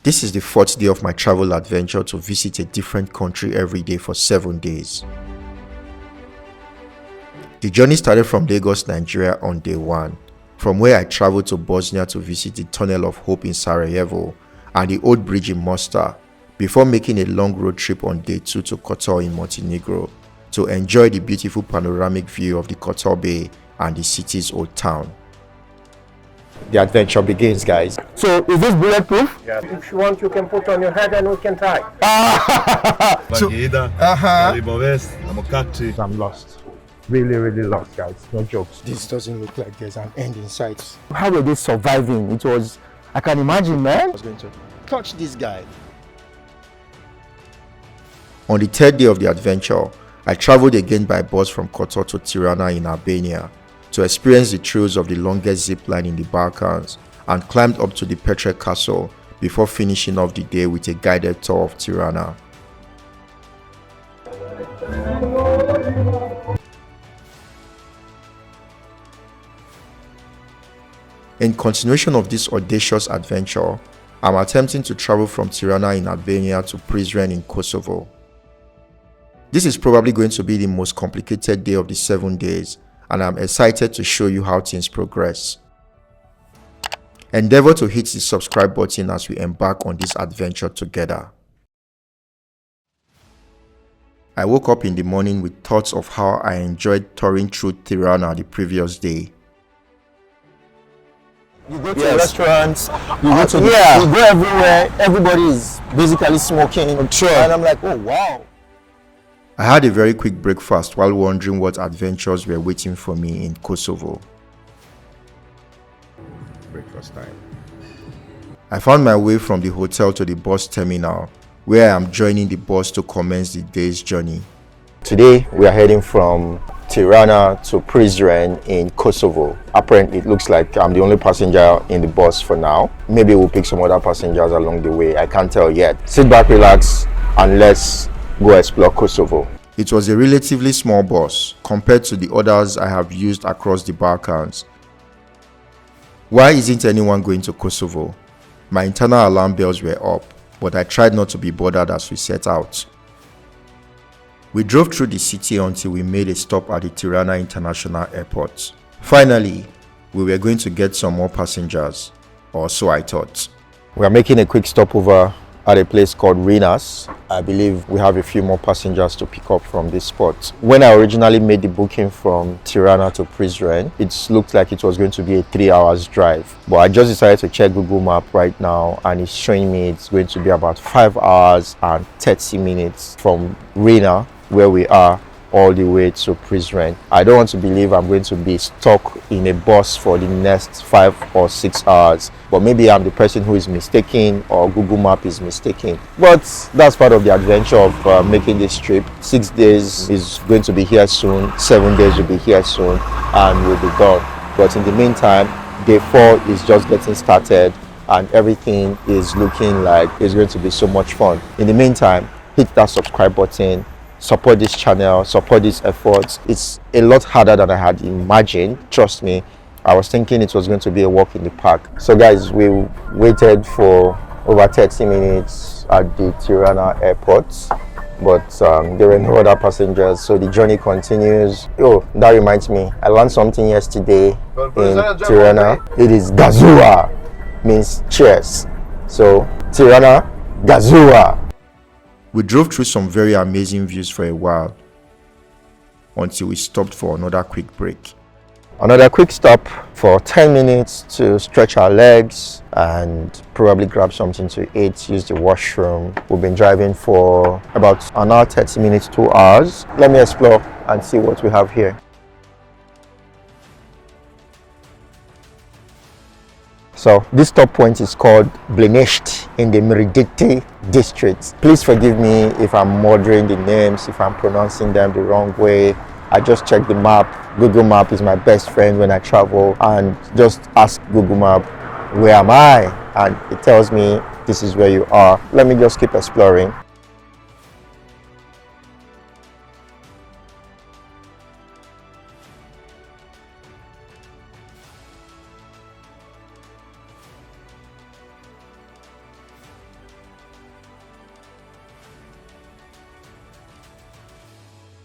This is the fourth day of my travel adventure to visit a different country every day for 7 days. The journey started from Lagos, Nigeria on day 1, from where I traveled to Bosnia to visit the Tunnel of Hope in Sarajevo and the Old Bridge in Mostar, before making a long road trip on day 2 to Kotor in Montenegro to enjoy the beautiful panoramic view of the Kotor Bay and the city's old town. The adventure begins, guys. So, is this bulletproof? Yeah. If you want, you can put on your head and we can try. I'm lost. Really lost, guys. No jokes. This doesn't look like there's an end in sight. How were they surviving? It was, I can imagine, man. I was going to touch this guy. On the third day of the adventure, I traveled again by bus from Kotor to Tirana in Albania to experience the thrills of the longest zip line in the Balkans and climbed up to the Petre Castle before finishing off the day with a guided tour of Tirana. In continuation of this audacious adventure, I'm attempting to travel from Tirana in Albania to Prizren in Kosovo. This is probably going to be the most complicated day of the 7 days, and I'm excited to show you how things progress. Endeavor to hit the subscribe button as we embark on this adventure together. I woke up in the morning with thoughts of how I enjoyed touring through Tirana the previous day. You go to restaurants, you go to you go everywhere, everybody is basically smoking. Sure. And I'm like, oh wow. I had a very quick breakfast while wondering what adventures were waiting for me in Kosovo. Breakfast time. I found my way from the hotel to the bus terminal, where I am joining the bus to commence the day's journey. Today we are heading from Tirana to Prizren in Kosovo. Apparently it looks like I'm the only passenger in the bus for now. Maybe we'll pick some other passengers along the way. I can't tell yet. Sit back, relax, and let's go explore Kosovo. It was a relatively small bus compared to the others I have used across the Balkans. Why isn't anyone going to Kosovo? My internal alarm bells were up, but I tried not to be bothered as we set out. We drove through the city until we made a stop at the Tirana International Airport. Finally, we were going to get some more passengers, or so I thought. We are making a quick stopover at a place called Rinas. I believe we have a few more passengers to pick up from this spot. When I originally made the booking from Tirana to Prizren, it looked like it was going to be a 3 hours drive. But I just decided to check Google Map right now and it's showing me it's going to be about 5 hours and 30 minutes from Rina, where we are, all the way to Prizren. I don't want to believe I'm going to be stuck in a bus for the next 5 or 6 hours, but maybe I'm the person who is mistaken or Google Map is mistaken. But that's part of the adventure of making this trip. 6 days is going to be here soon, 7 days will be here soon, and we'll be done. But in the meantime, day 4 is just getting started and everything is looking like it's going to be so much fun. In the meantime, hit that subscribe button, support this channel, support these efforts. It's a lot harder than I had imagined. Trust me, I was thinking it was going to be a walk in the park. So guys, we waited for over 30 minutes at the Tirana airport, but there were no other passengers, so the journey continues. Oh, that reminds me, I learned something yesterday in Tirana. It is Gazua, means cheers. So Tirana, Gazua. We drove through some very amazing views for a while until we stopped for another quick break. Another quick stop for 10 minutes to stretch our legs and probably grab something to eat, use the washroom. We've been driving for about an hour, 30 minutes, 2 hours. Let me explore and see what we have here. So this stop point is called Blinisht in the Mirdite district. Please forgive me if I'm murdering the names, if I'm pronouncing them the wrong way. I just checked the map. Google Map is my best friend when I travel, and just ask Google Map, where am I? And it tells me this is where you are. Let me just keep exploring.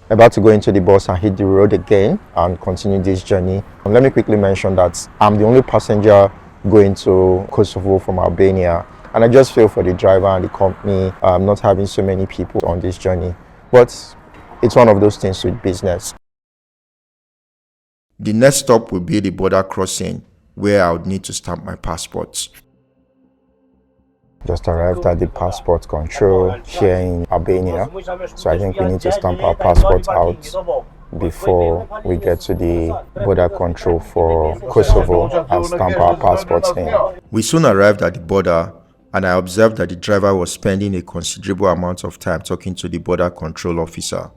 About to go into the bus and hit the road again and continue this journey. And let me quickly mention that I'm the only passenger going to Kosovo from Albania, and I just feel for the driver and the company not having so many people on this journey, but it's one of those things with business. The next stop will be the border crossing, where I would need to stamp my passport. Just arrived at the passport control here in Albania, so I think we need to stamp our passport out before we get to the border control for Kosovo and stamp our passports in. We soon arrived at the border, and I observed that the driver was spending a considerable amount of time talking to the border control officer.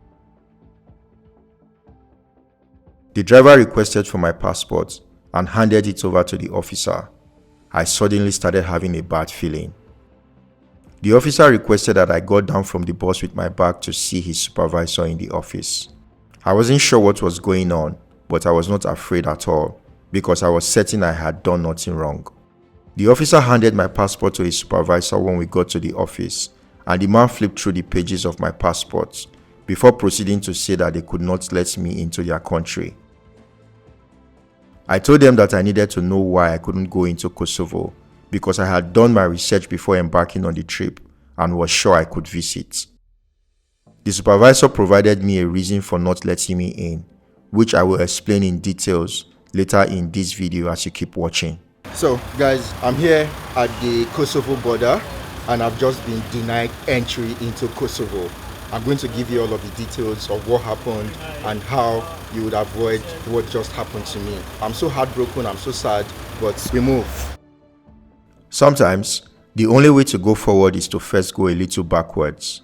The driver requested for my passport and handed it over to the officer. I suddenly started having a bad feeling. The officer requested that I got down from the bus with my bag to see his supervisor in the office. I wasn't sure what was going on, but I was not afraid at all because I was certain I had done nothing wrong. The officer handed my passport to his supervisor when we got to the office, and the man flipped through the pages of my passport before proceeding to say that they could not let me into their country. I told them that I needed to know why I couldn't go into Kosovo because I had done my research before embarking on the trip and was sure I could visit. The supervisor provided me a reason for not letting me in, which I will explain in details later in this video as you keep watching. So guys, I'm here at the Kosovo border and I've just been denied entry into Kosovo. I'm going to give you all of the details of what happened and how you would avoid what just happened to me. I'm so heartbroken, I'm so sad, but we move. Sometimes, the only way to go forward is to first go a little backwards.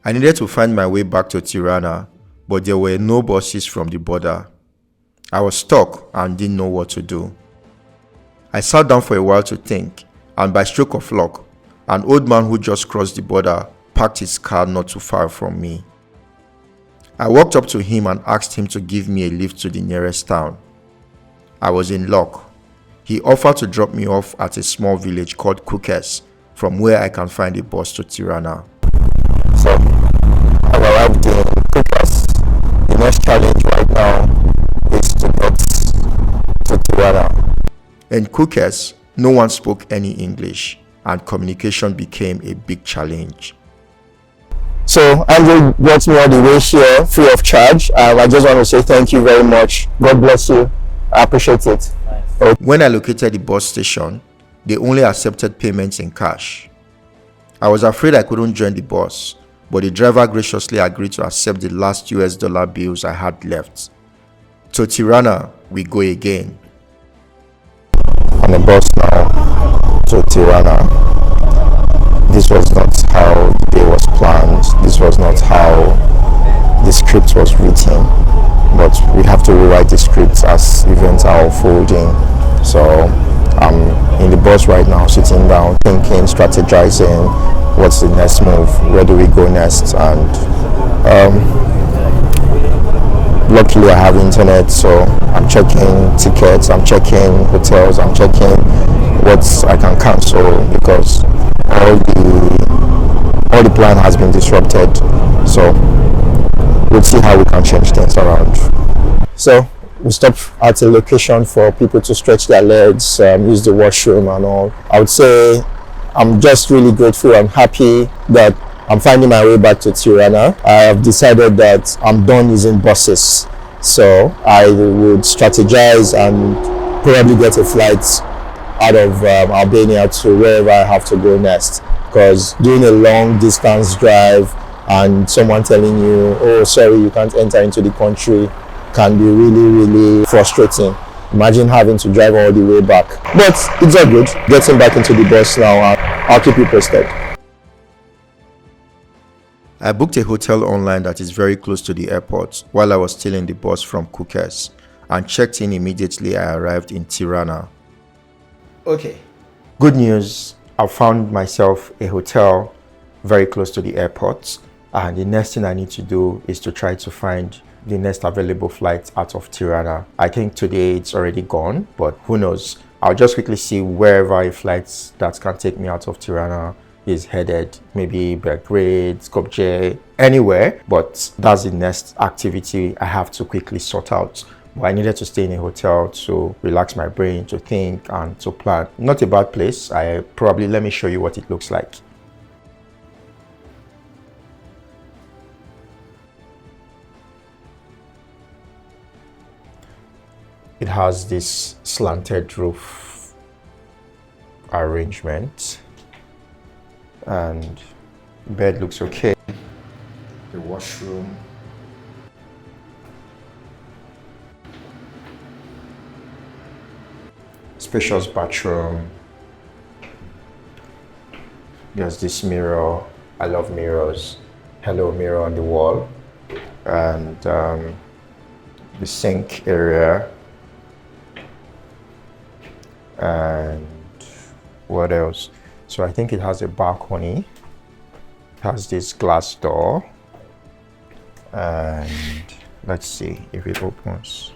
I needed to find my way back to Tirana, but there were no buses from the border. I was stuck and didn't know what to do. I sat down for a while to think, and by stroke of luck, an old man who just crossed the border parked his car not too far from me. I walked up to him and asked him to give me a lift to the nearest town. I was in luck. He offered to drop me off at a small village called Kukes, from where I can find a bus to Tirana. So, I've arrived in Kukes. The next challenge right now is to get to Tirana. In Kukes, no one spoke any English, and communication became a big challenge. So Andrew brought me all the way here free of charge. I just want to say thank you very much. God bless you. I appreciate it. When I located the bus station, they only accepted payments in cash. I was afraid I couldn't join the bus, but the driver graciously agreed to accept the last US dollar bills I had left. To Tirana, we go again. On the bus now to Tirana. This was not how the day was planned. This was not how the script was written. But we have to rewrite the script as events are unfolding. So I'm in the bus right now, sitting down, thinking, strategizing, what's the next move, where do we go next, and luckily I have internet, so I'm checking tickets, I'm checking hotels, I'm checking what I can cancel because all the plan has been disrupted. So we'll see how we can change things around. So we stop at a location for people to stretch their legs, use the washroom and all. I would say I'm just really grateful. I'm happy that I'm finding my way back to Tirana. I have decided that I'm done using buses. So I would strategize and probably get a flight out of Albania to wherever I have to go next. Because doing a long distance drive and someone telling you, oh sorry, you can't enter into the country, can be really frustrating. Imagine having to drive all the way back. But it's all good. Getting back into the bus now, I'll keep you posted. I booked a hotel online that is very close to the airport while I was still in the bus from Kukes and checked in immediately I arrived in Tirana. Okay. Good news, I found myself a hotel very close to the airport, and the next thing I need to do is to try to find the next available flight out of Tirana. I think today it's already gone, but who knows. I'll just quickly see wherever a flight that can take me out of Tirana is headed, maybe Belgrade, Skopje, anywhere, but that's the next activity I have to quickly sort out. But I needed to stay in a hotel to relax my brain, to think and to plan. Not a bad place. Let me show you what it looks like. It has this slanted roof arrangement, and bed looks okay. The washroom, spacious bathroom. There's this mirror. I love mirrors. Hello mirror on the wall, and the sink area. And what else? So I think it has a balcony. It has this glass door, and let's see if it opens.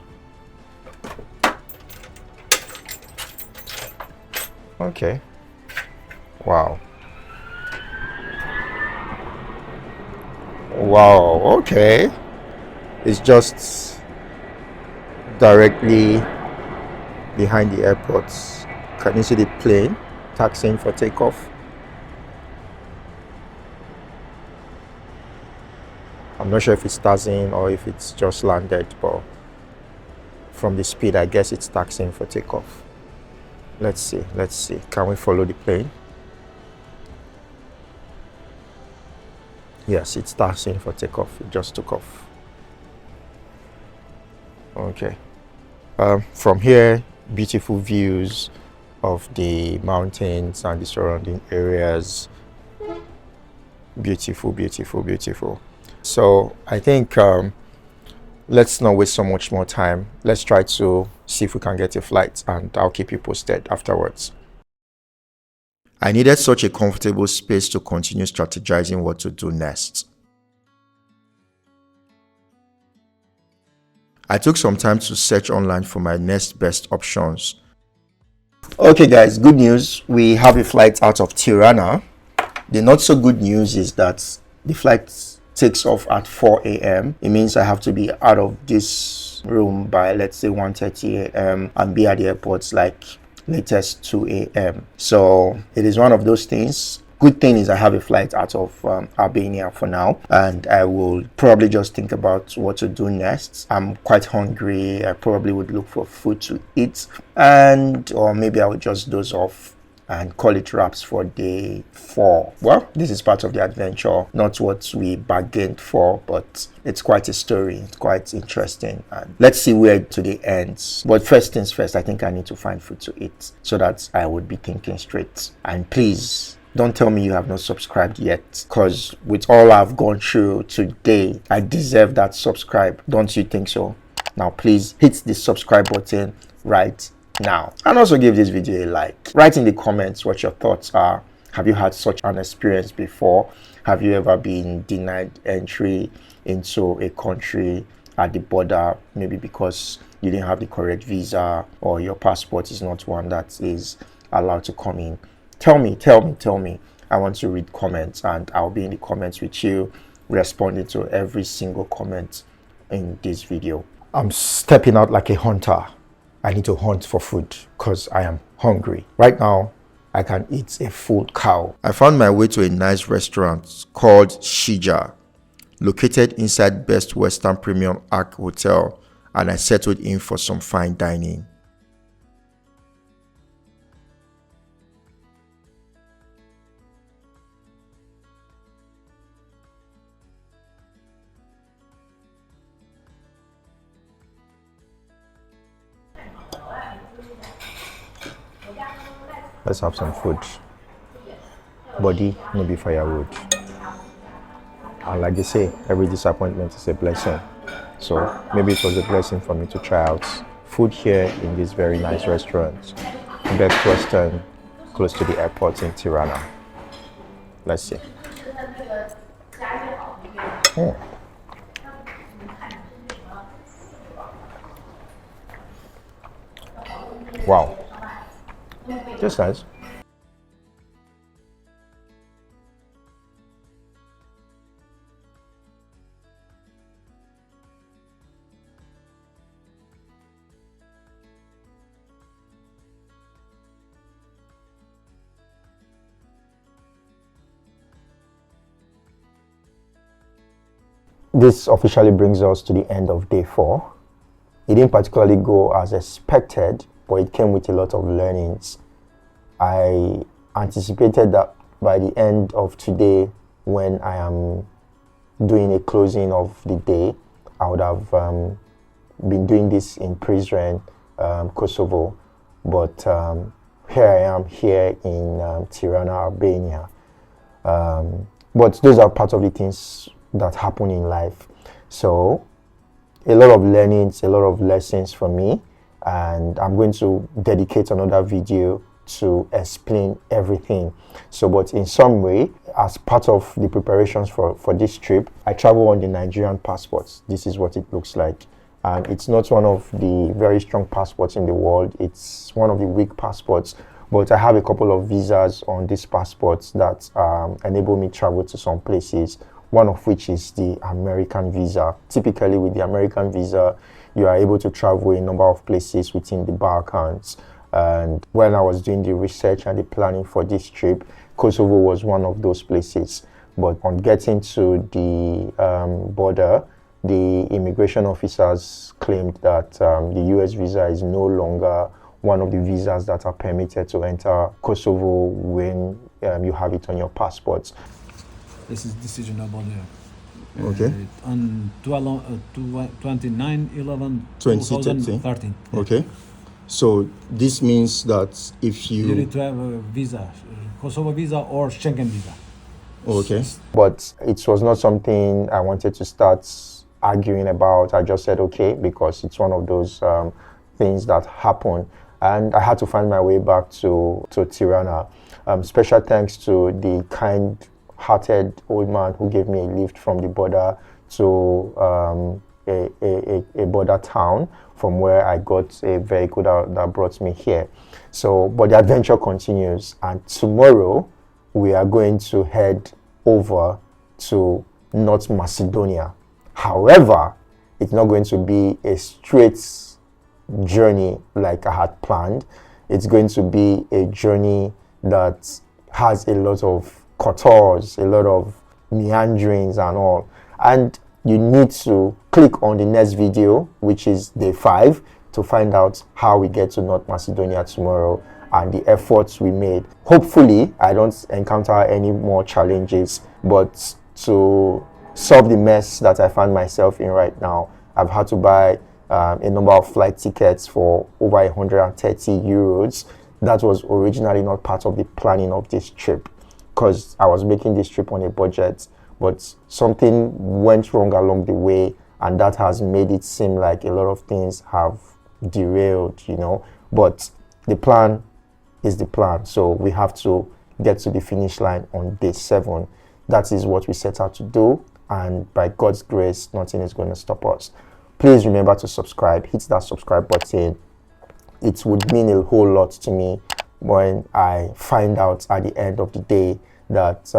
Okay. Wow. Wow. Okay. It's just directly behind the airports. Can you see the plane taxiing for takeoff? I'm not sure if it's taxiing or if it's just landed, but from the speed, I guess it's taxiing for takeoff. Let's see. Can we follow the plane? Yes, it's taxiing for takeoff. It just took off. Okay. From here, beautiful views of the mountains and the surrounding areas. Beautiful, beautiful, beautiful. So I think let's not waste so much more time. Let's try to see if we can get a flight, and I'll keep you posted afterwards. I needed such a comfortable space to continue strategizing what to do next. I took some time to search online for my next best options. Okay guys, good news. We have a flight out of Tirana. The not so good news is that the flight takes off at 4 a.m. It means I have to be out of this room by, let's say, 1:30 a.m. and be at the airport like latest 2 a.m. So it is one of those things. Good thing is I have a flight out of Albania for now, and I will probably just think about what to do next. I'm quite hungry. I probably would look for food to eat, or maybe I would just doze off and call it wraps for day 4. Well, this is part of the adventure, not what we bargained for, but it's quite a story. It's quite interesting, and let's see where today ends. But first things first, I think I need to find food to eat so that I would be thinking straight. And please, don't tell me you have not subscribed yet, because with all I've gone through today, I deserve that subscribe. Don't you think so? Now please hit the subscribe button right now, and also give this video a like. Write in the comments what your thoughts are. Have you had such an experience before? Have you ever been denied entry into a country at the border, maybe because you didn't have the correct visa or your passport is not one that is allowed to come in? Tell me. I want to read comments, and I'll be in the comments with you, responding to every single comment in this video. I'm stepping out like a hunter. I need to hunt for food because I am hungry. Right now, I can eat a full cow. I found my way to a nice restaurant called Shija, located inside Best Western Premium Arc Hotel, and I settled in for some fine dining. Let's have some food. Body, maybe firewood. And like they say, every disappointment is a blessing. So maybe it was a blessing for me to try out food here in this very nice restaurant, Best Western, close to the airport in Tirana. Let's see. Oh. Wow. Just nice. this officially brings us to the end of day 4. It didn't particularly go as expected, but it came with a lot of learnings. I anticipated that by the end of today, when I am doing a closing of the day, I would have been doing this in Prizren, Kosovo, but here I am here in Tirana, Albania. But those are part of the things that happen in life. So a lot of learnings, a lot of lessons for me, and I'm going to dedicate another video to explain everything. So, but in some way, as part of the preparations for this trip, I travel on the Nigerian passports. This is what it looks like. And it's not one of the very strong passports in the world. It's one of the weak passports. But I have a couple of visas on these passports that enable me to travel to some places, one of which is the American visa. Typically, with the American visa, you are able to travel a number of places within the Balkans. And when I was doing the research and the planning for this trip, Kosovo was one of those places. But on getting to the border, the immigration officers claimed that the US visa is no longer one of the visas that are permitted to enter Kosovo when you have it on your passports. This is decision about there. Okay. On 29/11/2013. Okay. So this means that if You need to have a visa, Kosovo visa or Schengen visa. Okay. But it was not something I wanted to start arguing about. I just said okay because it's one of those things that happen, and I had to find my way back to Tirana. Special thanks to the kind-hearted old man who gave me a lift from the border to a border town, from where I got a vehicle that brought me here. So, but the adventure continues, and tomorrow we are going to head over to North Macedonia. However, it's not going to be a straight journey like I had planned. It's going to be a journey that has a lot of contours, a lot of meanderings and all. And you need to click on the next video, which is day 5, to find out how we get to North Macedonia tomorrow and the efforts we made. Hopefully, I don't encounter any more challenges, but to solve the mess that I find myself in right now, I've had to buy a number of flight tickets for over 130 euros. That was originally not part of the planning of this trip, because I was making this trip on a budget, but something went wrong along the way, and that has made it seem like a lot of things have derailed, you know. But the plan is the plan, so we have to get to the finish line on day 7. That is what we set out to do, and by God's grace, nothing is going to stop us. Please remember to subscribe. Hit that subscribe button. It would mean a whole lot to me when I find out at the end of the day that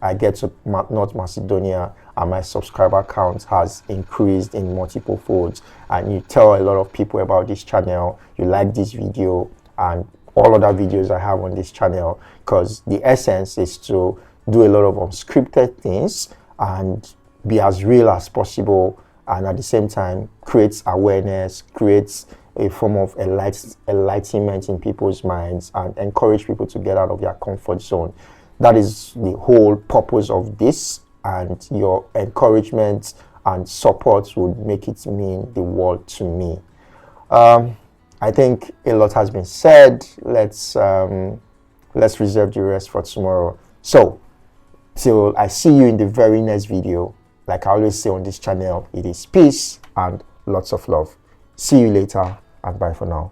I get to North Macedonia and my subscriber count has increased in multiple folds, and you tell a lot of people about this channel, you like this video and all other videos I have on this channel, because the essence is to do a lot of unscripted things and be as real as possible, and at the same time creates awareness, creates a form of enlightenment in people's minds, and encourage people to get out of their comfort zone. That is the whole purpose of this, and your encouragement and support would make it mean the world to me. I think a lot has been said. Let's reserve the rest for tomorrow. So, till I see you in the very next video, like I always say on this channel, it is peace and lots of love. See you later, and bye for now.